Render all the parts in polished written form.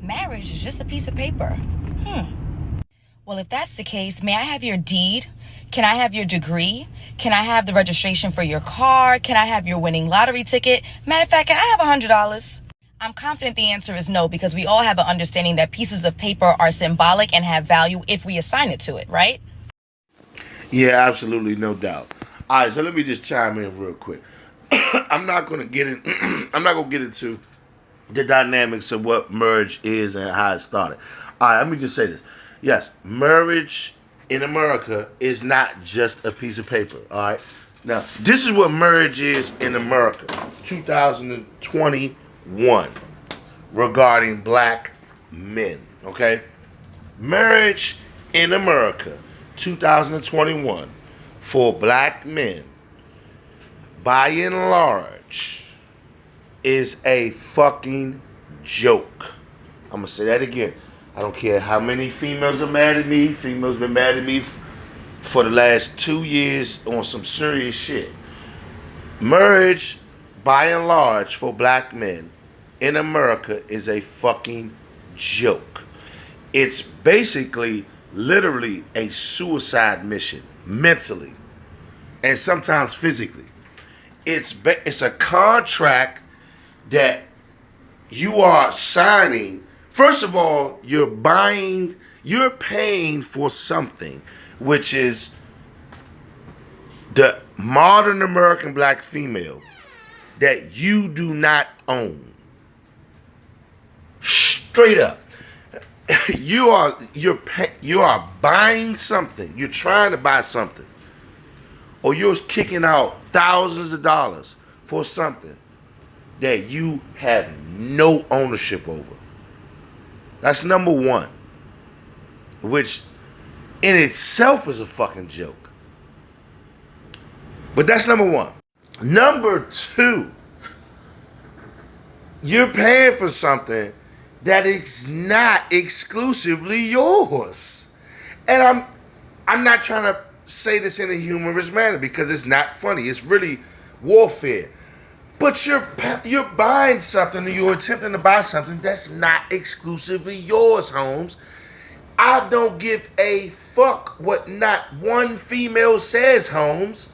Marriage is just a piece of paper. Well, if that's the case, may I have your deed? Can I have your degree? Can I have the registration for your car? Can I have your winning lottery ticket? Matter of fact, can I have $100? I'm confident the answer is no, because we all have an understanding that pieces of paper are symbolic and have value if we assign it to it, right? Yeah, absolutely, no doubt. All right, so let me just chime in real quick. I'm not gonna get in. I'm not gonna get into the dynamics of what marriage is and how it started. All right, let me just say this. Yes, marriage in America is not just a piece of paper. All right. Now, this is what marriage is in America, 2021, regarding black men. Okay, marriage in America, 2021, for black men, by and large, is a fucking joke. I'm gonna say that again. I don't care how many females are mad at me. Females been mad at me for the last 2 years on some serious shit. Marriage, by and large, for black men in America is a fucking joke. It's basically, literally, a suicide mission, mentally, and sometimes physically. It's a contract that you are signing. First of all, you're paying for something, which is the modern American black female that you do not own. Straight up. You are buying something. You're trying to buy something. Or you're kicking out thousands of dollars for something that you have no ownership over. That's number one, which in itself is a fucking joke. But that's number one. Number two, you're paying for something that is not exclusively yours. And I'm not trying to say this in a humorous manner because it's not funny. It's really warfare. But you're buying something, or you're attempting to buy something that's not exclusively yours, Holmes. I don't give a fuck what not one female says, Holmes.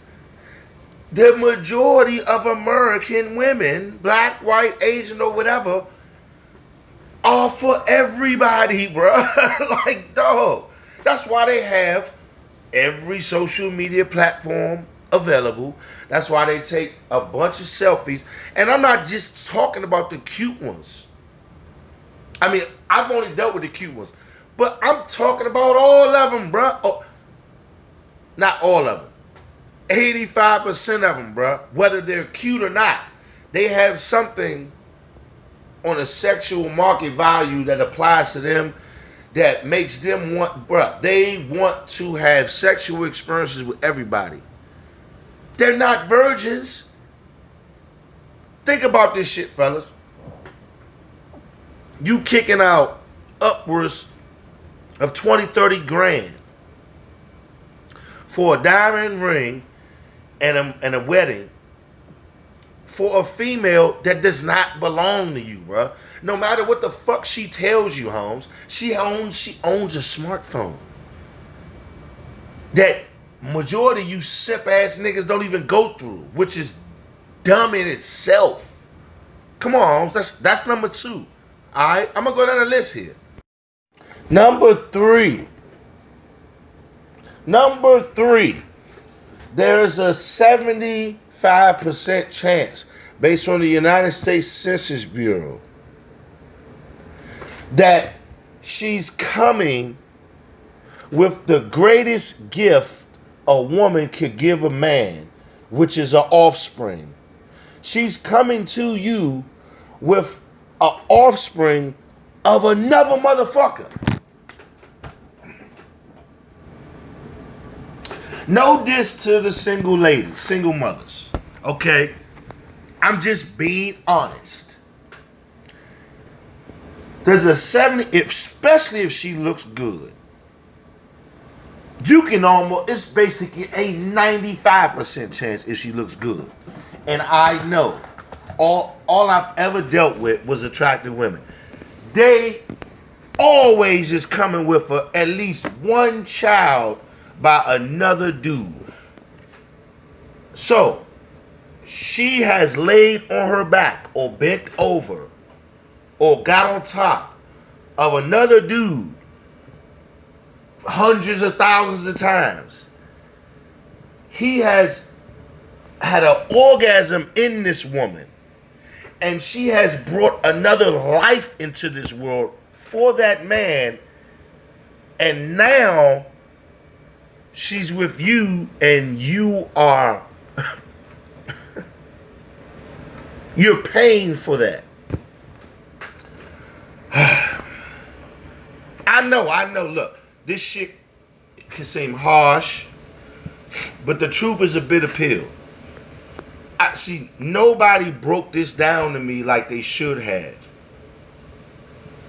The majority of American women, black, white, Asian, or whatever, are for everybody, bro. Like, dog. That's why they have every social media platform available. That's why they take a bunch of selfies. And I'm not just talking about the cute ones. I mean, I've only dealt with the cute ones. But I'm talking about all of them, bro. Oh, not all of them. 85% of them, bro. Whether they're cute or not. They have something on a sexual market value that applies to them that makes them want, bruh, they want to have sexual experiences with everybody. They're not virgins. Think about this shit, fellas. You kicking out upwards of 20, 30 grand for a diamond ring and a wedding for a female that does not belong to you, bruh. No matter what the fuck she tells you, Holmes, she owns a smartphone that majority of you simp ass niggas don't even go through, which is dumb in itself. Come on, Holmes, that's number two. All right, I'm gonna go down the list here. Number three. There's a 75% chance, based on the United States Census Bureau, that she's coming with the greatest gift a woman could give a man, which is an offspring. She's coming to you with an offspring of another motherfucker. No diss to the single ladies, single mothers. Okay? I'm just being honest. There's a 70, especially if she looks good. You can almost, it's basically a 95% chance if she looks good. And I know, all I've ever dealt with was attractive women. They always is coming with at least one child by another dude. So she has laid on her back or bent over or got on top of another dude hundreds of thousands of times. He has had an orgasm in this woman, and she has brought another life into this world for that man, and now she's with you, and you are you're paying for that. I know. Look, this shit can seem harsh, but the truth is a bitter pill. I see, nobody broke this down to me like they should have.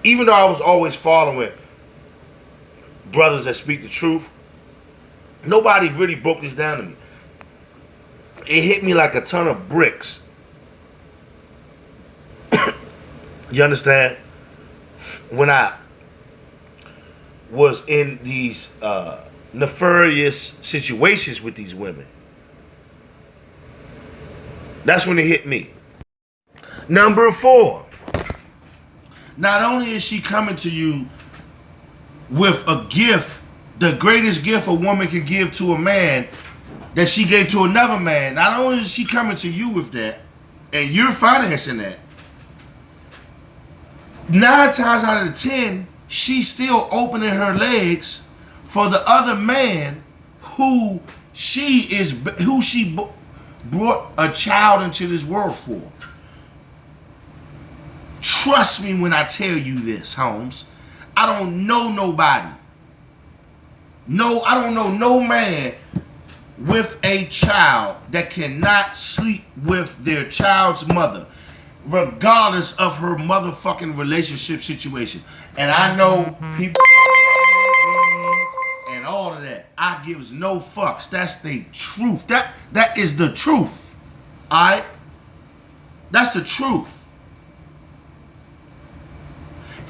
Even though I was always following brothers that speak the truth, nobody really broke this down to me. It hit me like a ton of bricks. You understand? When I was in these nefarious situations with these women, that's when it hit me. Number 4. Not only is she coming to you with a gift, the greatest gift a woman could give to a man that she gave to another man, not only is she coming to you with that, and you're financing that, 9 times out of 10, she's still opening her legs for the other man who she brought a child into this world for. Trust me when I tell you this, Holmes. I don't know nobody. No, I don't know no man with a child that cannot sleep with their child's mother, regardless of her motherfucking relationship situation. And I know people are mad at me and all of that. I gives no fucks. That's the truth. That is the truth. Alright? That's the truth.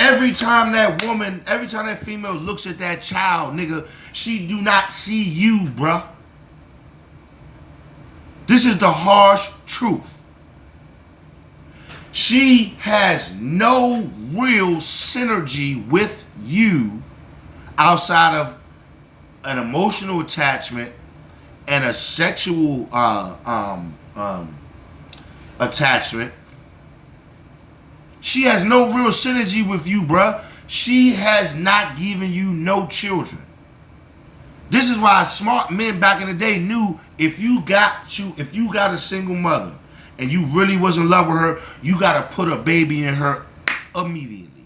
Every time that female looks at that child, nigga, she do not see you, bruh. This is the harsh truth. She has no real synergy with you outside of an emotional attachment and a sexual attachment. She has no real synergy with you, bruh. She has not given you no children. This is why smart men back in the day knew if you got a single mother and you really was in love with her, you gotta put a baby in her immediately.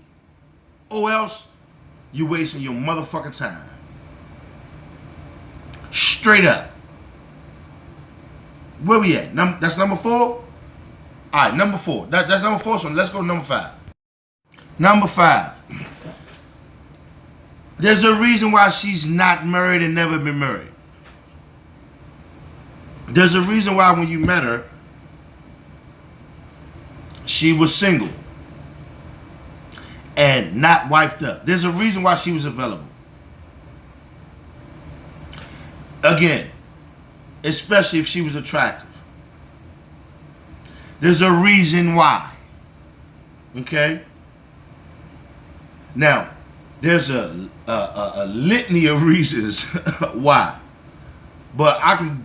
Or else you're wasting your motherfucking time. Straight up. Where we at? That's number 4? Alright, number 4. That's number 4, so let's go to number 5. Number 5. There's a reason why she's not married and never been married. There's a reason why when you met her, she was single and not wifed up. There's a reason why she was available. Again, especially if she was attractive. There's a reason why. Okay? Now, there's a litany of reasons why. But I can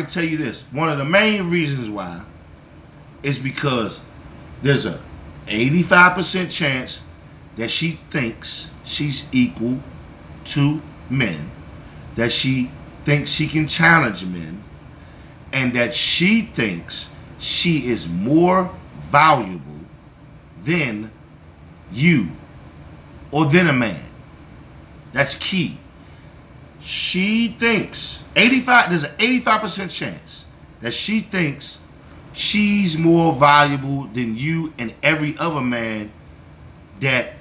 tell you this. One of the main reasons why is because there's a 85% chance that she thinks she's equal to men, that she thinks she can challenge men, and that she thinks she is more valuable than you or than a man. That's key. She thinks there's an 85% chance that she thinks she's more valuable than you and every other man that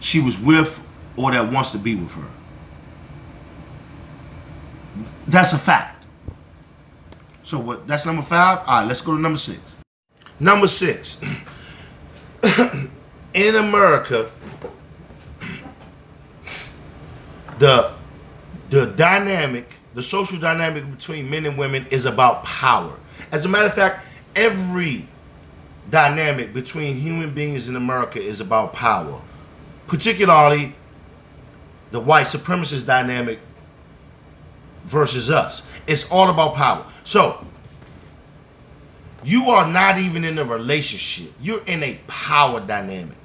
she was with or that wants to be with her. That's a fact. So what? That's number 5. All right, let's go to number 6. Number 6. in America, the dynamic, the social dynamic between men and women is about power. As a matter of fact, every dynamic between human beings in America is about power. Particularly the white supremacist dynamic versus us. It's all about power. So, you are not even in a relationship. You're in a power dynamic.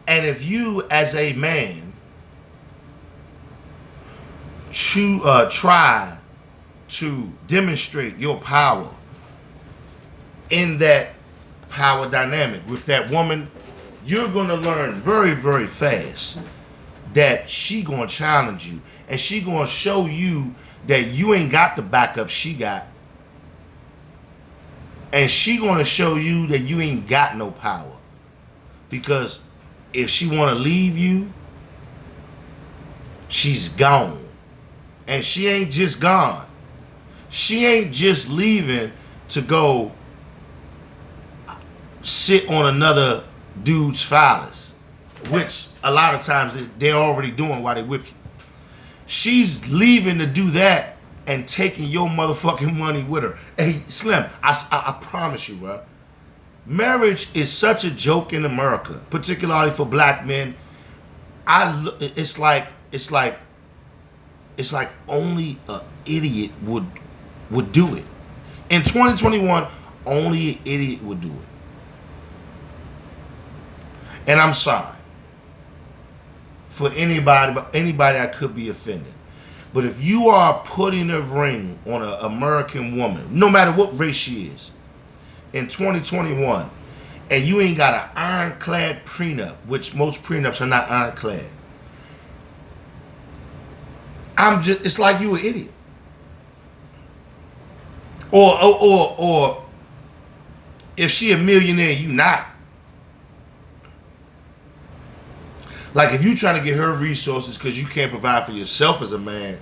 And if you, as a man, try to demonstrate your power in that power dynamic with that woman, you're going to learn very, very fast that she going to challenge you. And she going to show you that you ain't got the backup she got. And she going to show you that you ain't got no power. Because if she want to leave you, she's gone. And she ain't just gone. She ain't just leaving to go sit on another dude's phallus, which a lot of times they're already doing while they're with you. She's leaving to do that and taking your motherfucking money with her. Hey, Slim, I promise you, bro. Marriage is such a joke in America, particularly for black men. It's like only an idiot would do it. In 2021, only an idiot would do it. And I'm sorry for anybody I could be offended. But if you are putting a ring on an American woman, no matter what race she is, in 2021, and you ain't got an ironclad prenup, which most prenups are not ironclad, it's like you an idiot. Or if she a millionaire, you not. Like if you trying to get her resources because you can't provide for yourself as a man,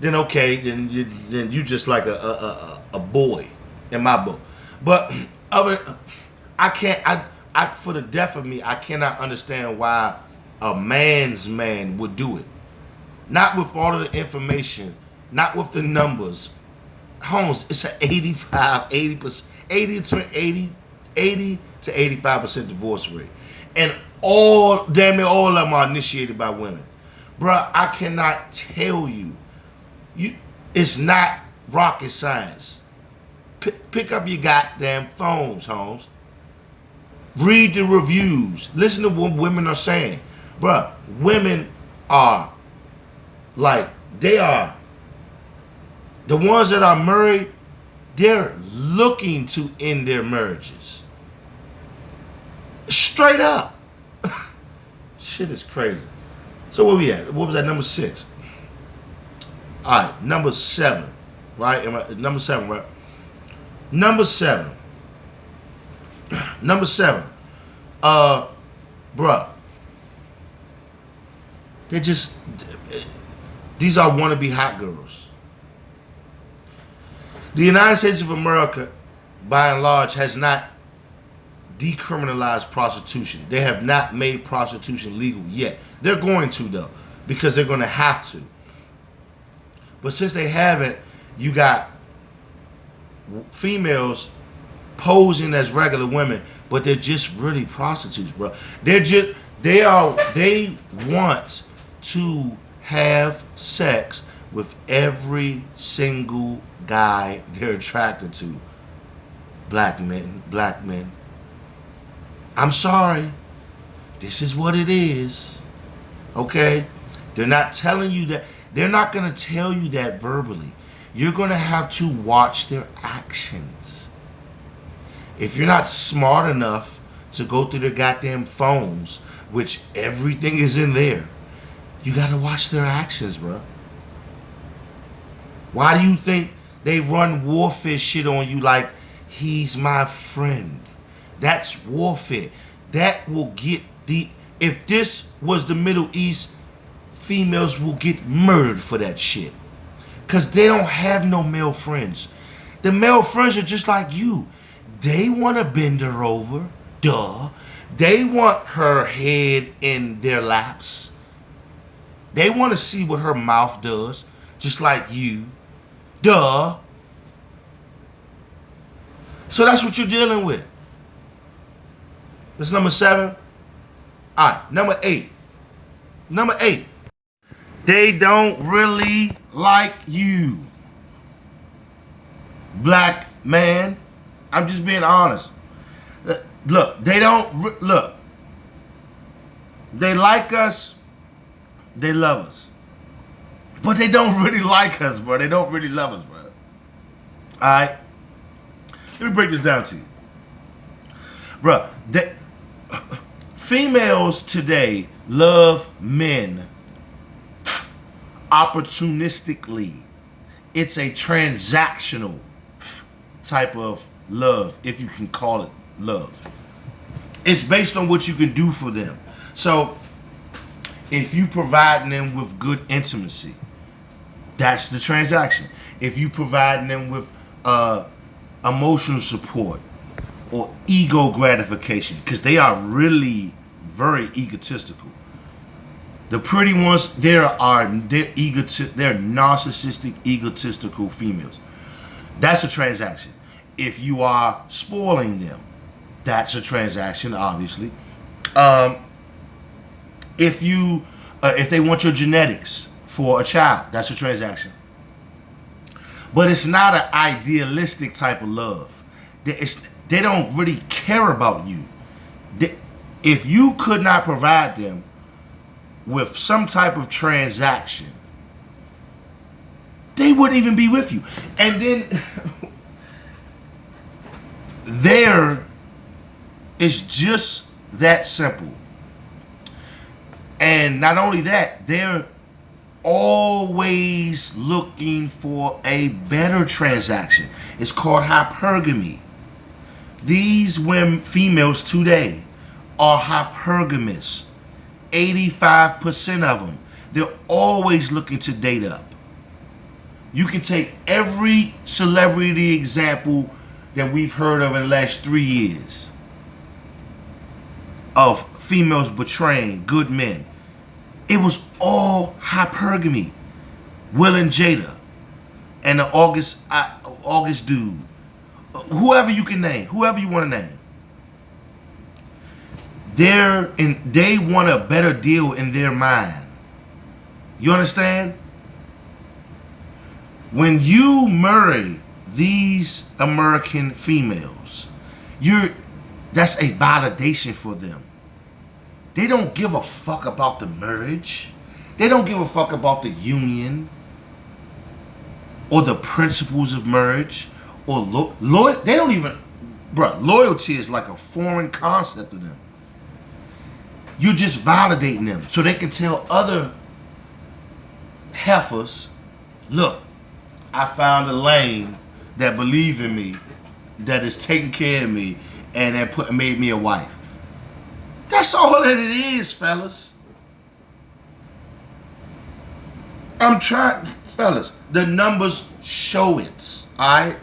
then okay, then you just like a boy in my book. But I for the death of me, I cannot understand why a man's man would do it. Not with all of the information, not with the numbers. Holmes, it's an 80 to 85% divorce rate. And damn near all of them are initiated by women. Bruh, I cannot tell you. It's not rocket science. Pick up your goddamn phones, Holmes. Read the reviews. Listen to what women are saying. Bruh, women are they are the ones that are married, they're looking to end their marriages. Straight up. Shit is crazy. So where we at? What was that, number 6? Alright, number 7. Right? Number 7, right? Number 7. Number 7. Bruh. These are wannabe hot girls. The United States of America, by and large, has not decriminalized prostitution. They have not made prostitution legal yet. They're going to, though, because they're going to have to. But since they haven't, you got females posing as regular women, but they're just really prostitutes, bro. They want to have sex with every single guy they're attracted to. Black men. I'm sorry. This is what it is. Okay? They're not telling you that. They're not going to tell you that verbally. You're going to have to watch their actions. If you're not smart enough to go through their goddamn phones, which everything is in there, you got to watch their actions, bro. Why do you think they run warfare shit on you like, he's my friend? That's warfare. That will get if this was the Middle East, females will get murdered for that shit. Because they don't have no male friends. The male friends are just like you. They want to bend her over. Duh. They want her head in their laps. They want to see what her mouth does, just like you. Duh. So that's what you're dealing with. That's number 7. All right, number 8. Number 8. They don't really like you. Black man, I'm just being honest. Look, they don't look. They like us. They love us. But they don't really like us, bro. They don't really love us, bro. All right? Let me break this down to you. Bro, females today love men opportunistically. It's a transactional type of love, if you can call it love. It's based on what you can do for them. So, if you provide them with good intimacy, that's the transaction. If you provide them with emotional support or ego gratification, because they are really very egotistical. The pretty ones, they're narcissistic, egotistical females. That's a transaction. If you are spoiling them, that's a transaction, obviously. If they want your genetics for a child, that's a transaction. But it's not an idealistic type of love. They don't really care about you. If you could not provide them with some type of transaction, they wouldn't even be with you. And then there is just that simple. And not only that, they're always looking for a better transaction. It's called hypergamy. These women, females today, are hypergamous. 85% of them. They're always looking to date up. You can take every celebrity example that we've heard of in the last 3 years of females betraying good men. It was all hypergamy. Will and Jada and the August dude. Whoever you can name, whoever you want to name. They want a better deal in their mind. You understand? When you marry these American females, that's a validation for them. They don't give a fuck about the marriage. They don't give a fuck about the union or the principles of marriage or they don't even, loyalty is like a foreign concept to them. You're just validating them so they can tell other heifers, look, I found a lane that believe in me, that is taking care of me, and that made me a wife. That's all that it is, fellas. I'm trying, fellas. The numbers show it, alright?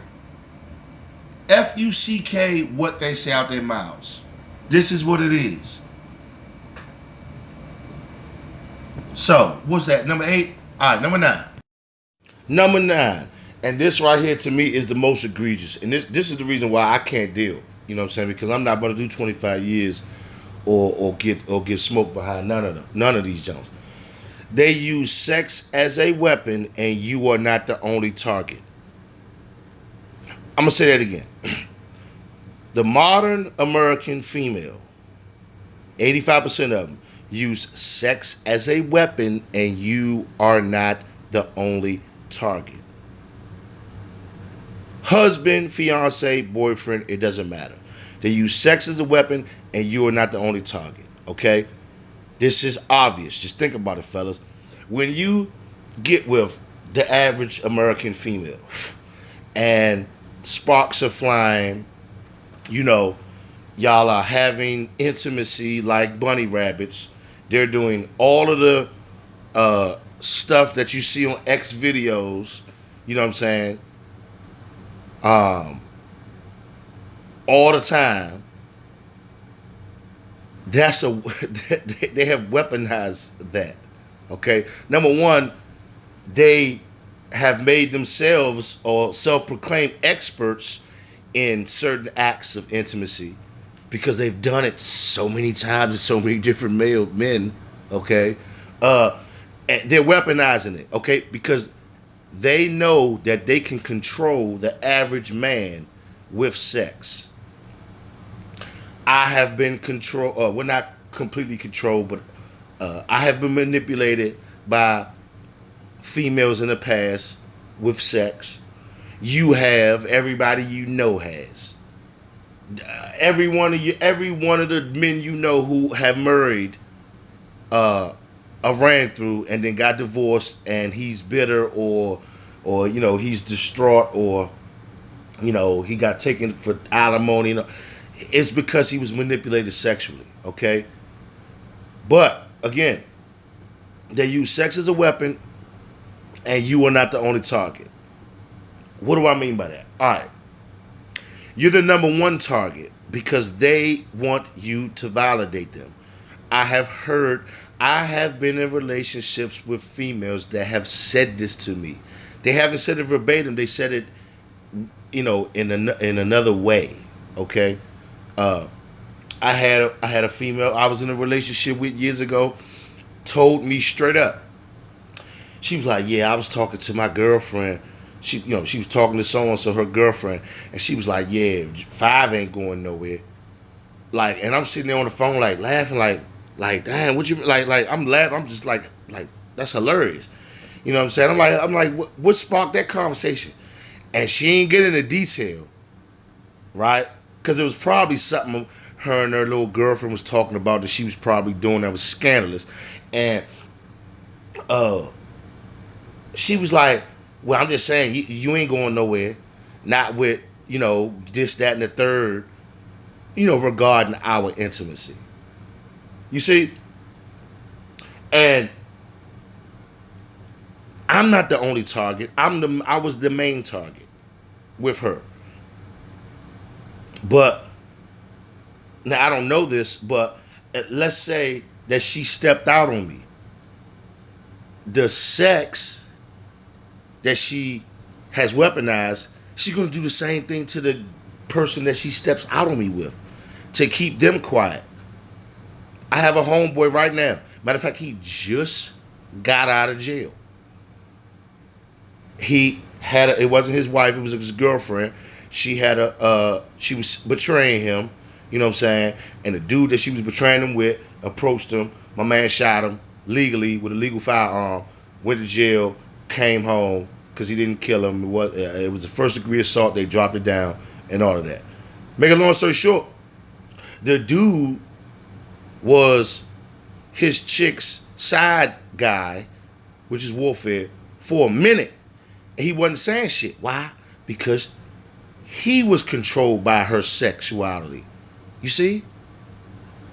F-U-C-K, what they say out their mouths. This is what it is. So, what's that? Number 8? Alright, number 9. Number 9. And this right here to me is the most egregious. And this is the reason why I can't deal. You know what I'm saying? Because I'm not about to do 25 years or get smoked behind none of them. None of these jumps. They use sex as a weapon and you are not the only target. I'm going to say that again. The modern American female, 85% of them, use sex as a weapon and you are not the only target. Husband, fiance, boyfriend, it doesn't matter. They use sex as a weapon and you are not the only target, okay? This is obvious. Just think about it, fellas. When you get with the average American female and sparks are flying, you know, y'all are having intimacy like bunny rabbits. They're doing all of the stuff that you see on X videos, you know what I'm saying? All the time. That's a they have weaponized that. Okay, number one, they have made themselves or self-proclaimed experts in certain acts of intimacy because they've done it so many times with so many different male men. Okay, uh, and they're weaponizing it. Okay, because they know that they can control the average man with sex. I have been controlled. We're not completely controlled, but I have been manipulated by females in the past with sex. You have. Everybody you know has. Every one of the men you know who have married, uh, ran through and then got divorced, and he's bitter or he's distraught or he got taken for alimony. It's because he was manipulated sexually. Okay, but again, they use sex as a weapon, and you are not the only target. What do I mean by that? All right, you're the number one target because they want you to validate them. I have heard, I have been in relationships with females that have said this to me. They haven't said it verbatim. They said it, in another way. Okay. Uh, I had a female I was in a relationship with years ago. Told me straight up. She was like, "Yeah, I was talking to my girlfriend. She was talking to someone, so her girlfriend, and she was like, "Yeah, five ain't going nowhere." Like, and I'm sitting there on the phone, like laughing, like, damn, what you like? I'm laughing. I'm just like that's hilarious. You know what I'm saying? I'm like, what sparked that conversation? And she ain't getting the detail, right? Because it was probably something her and her little girlfriend was talking about that she was probably doing that was scandalous, and uh, she was like, "Well, I'm just saying, you ain't going nowhere, not with this, that, and the third, regarding our intimacy." You see, and I'm not the only target. I was the main target with her, but now I don't know this, but let's say that she stepped out on me. The sex that she has weaponized, she's gonna do the same thing to the person that she steps out on me with to keep them quiet. I have a homeboy right now. Matter of fact, he just got out of jail. It wasn't his wife, it was his girlfriend. She was betraying him, you know what I'm saying? And the dude that she was betraying him with approached him. My man shot him legally with a legal firearm, went to jail, came home because he didn't kill him. It was a first degree assault. They dropped it down and all of that. Make a long story short, the dude was his chick's side guy, which is warfare, for a minute. And he wasn't saying shit. Why? Because he was controlled by her sexuality. You see?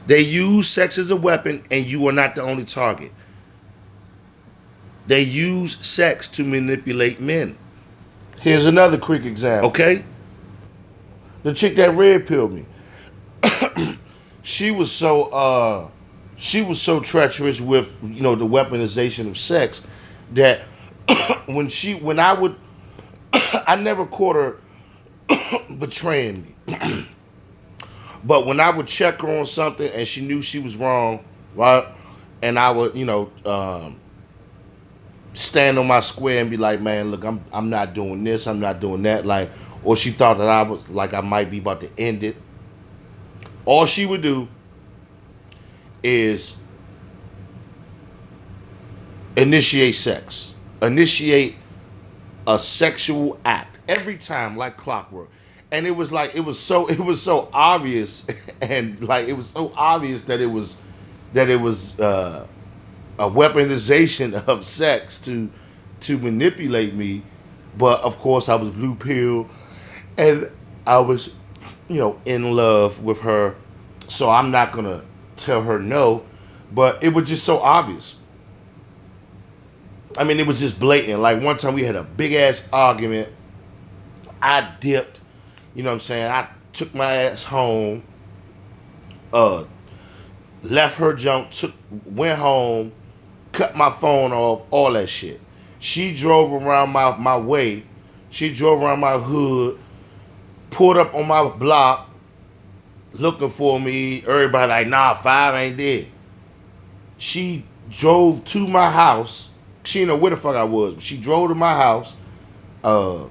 They use sex as a weapon, and you are not the only target. They use sex to manipulate men. Here's another quick example. Okay? The chick that red pilled me. she was so she was so treacherous with the weaponization of sex that when I would I never caught her betraying me. But when I would check her on something and she knew she was wrong, right? And I would, stand on my square and be like, man, look, I'm not doing this, I'm not doing that, like, or she thought that I was like I might be about to end it. All she would do is initiate sex, initiate a sexual act every time, like clockwork. And it was so obvious, and like it was so obvious that it was a weaponization of sex to manipulate me. But of course, I was blue pill, and I was, in love with her. So I'm not gonna tell her no, but it was just so obvious. I mean, it was just blatant. Like one time we had a big ass argument. I dipped. You know what I'm saying? I took my ass home. Uh, left her junk, went home, cut my phone off, all that shit. She drove around my way. She drove around my hood, pulled up on my block, looking for me. Everybody like, nah, Five ain't dead. She drove to my house. She didn't know where the fuck I was, but she drove to my house, uh,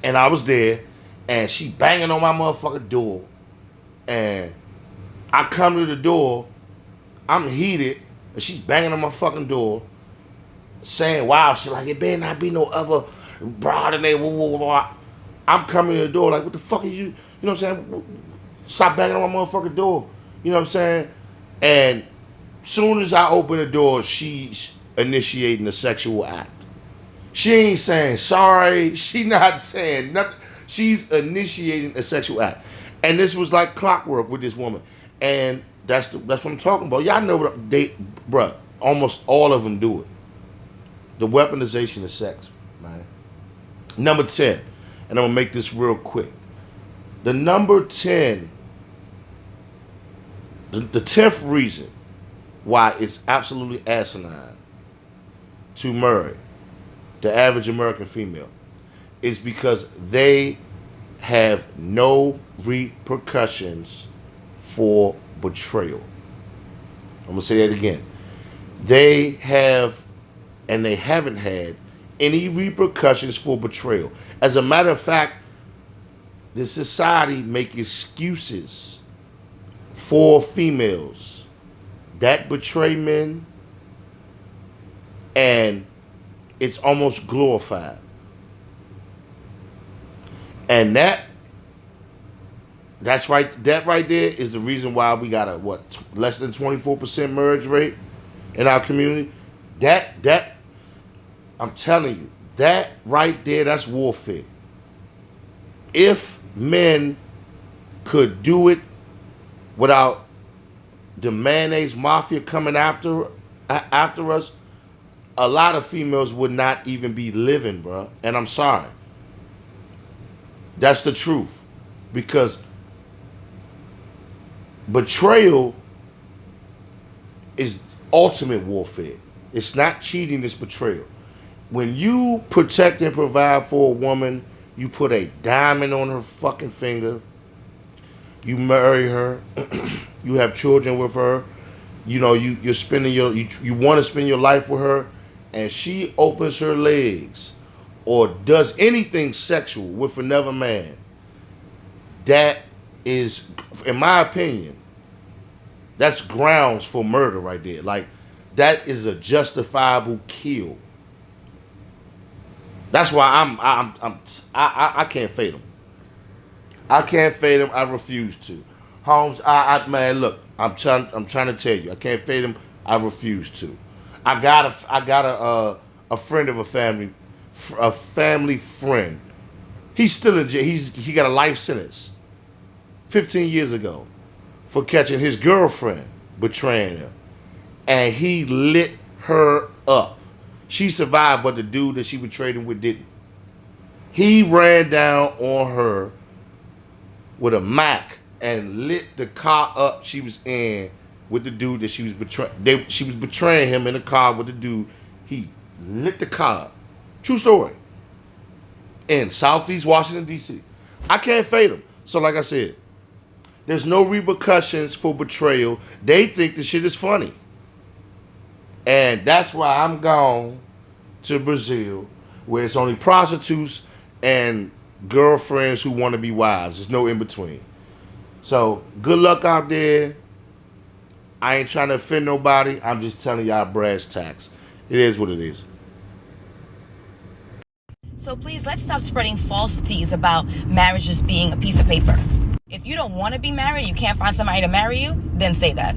and I was there, and she banging on my motherfucking door, and I come to the door, I'm heated, and she's banging on my fucking door, saying, wow, she like, it better not be no other broad in there, I'm coming to the door like, what the fuck are you know what I'm saying? Stop banging on my motherfucking door. You know what I'm saying? And soon as I open the door, she's initiating a sexual act. She ain't saying sorry. She not saying nothing. She's initiating a sexual act. And this was like clockwork with this woman. And that's what I'm talking about. Y'all know what bruh, almost all of them do it. The weaponization of sex, man. Number 10, and I'm gonna make this real quick. The number 10, the 10th reason why it's absolutely asinine to marry the average American female is because they have no repercussions for betrayal. I'm gonna say that again. They have, and they haven't had any repercussions for betrayal. As a matter of fact, the society make excuses for females that betray men, and it's almost glorified. And that's right. That right there is the reason why we got a less than 24% marriage rate in our community. That I'm telling you, that right there, that's warfare. If men could do it without the mayonnaise mafia coming after us, a lot of females would not even be living, bro. And I'm sorry. That's the truth. Because betrayal is ultimate warfare. It's not cheating, it's betrayal. When you protect and provide for a woman, you put a diamond on her fucking finger, you marry her, you have children with her, you know, you're spending you want to spend your life with her, and she opens her legs or does anything sexual with another man, that is, in my opinion, that's grounds for murder right there. Like, that is a justifiable kill. That's why I can't fade them. I can't fade them. I refuse to. Holmes, man, look, I'm trying to tell you, I can't fade them. I refuse to. I got a friend of a family friend. He's still in jail. He got a life sentence 15 years ago for catching his girlfriend betraying him, and he lit her up. She survived, but the dude that she betrayed him with didn't. He ran down on her with a Mac and lit the car up she was in with the dude that she was betraying. She was betraying him in the car with the dude. He lit the car up. True story. In Southeast Washington, D.C. I can't fade him. So like I said, there's no repercussions for betrayal. They think the shit is funny. And that's why I'm gone to Brazil, where it's only prostitutes and girlfriends who want to be wives. There's no in between. So good luck out there. I ain't trying to offend nobody. I'm just telling y'all brass tacks. It is what it is. So please, let's stop spreading falsities about marriage just being a piece of paper. If you don't want to be married, you can't find somebody to marry you, then say that.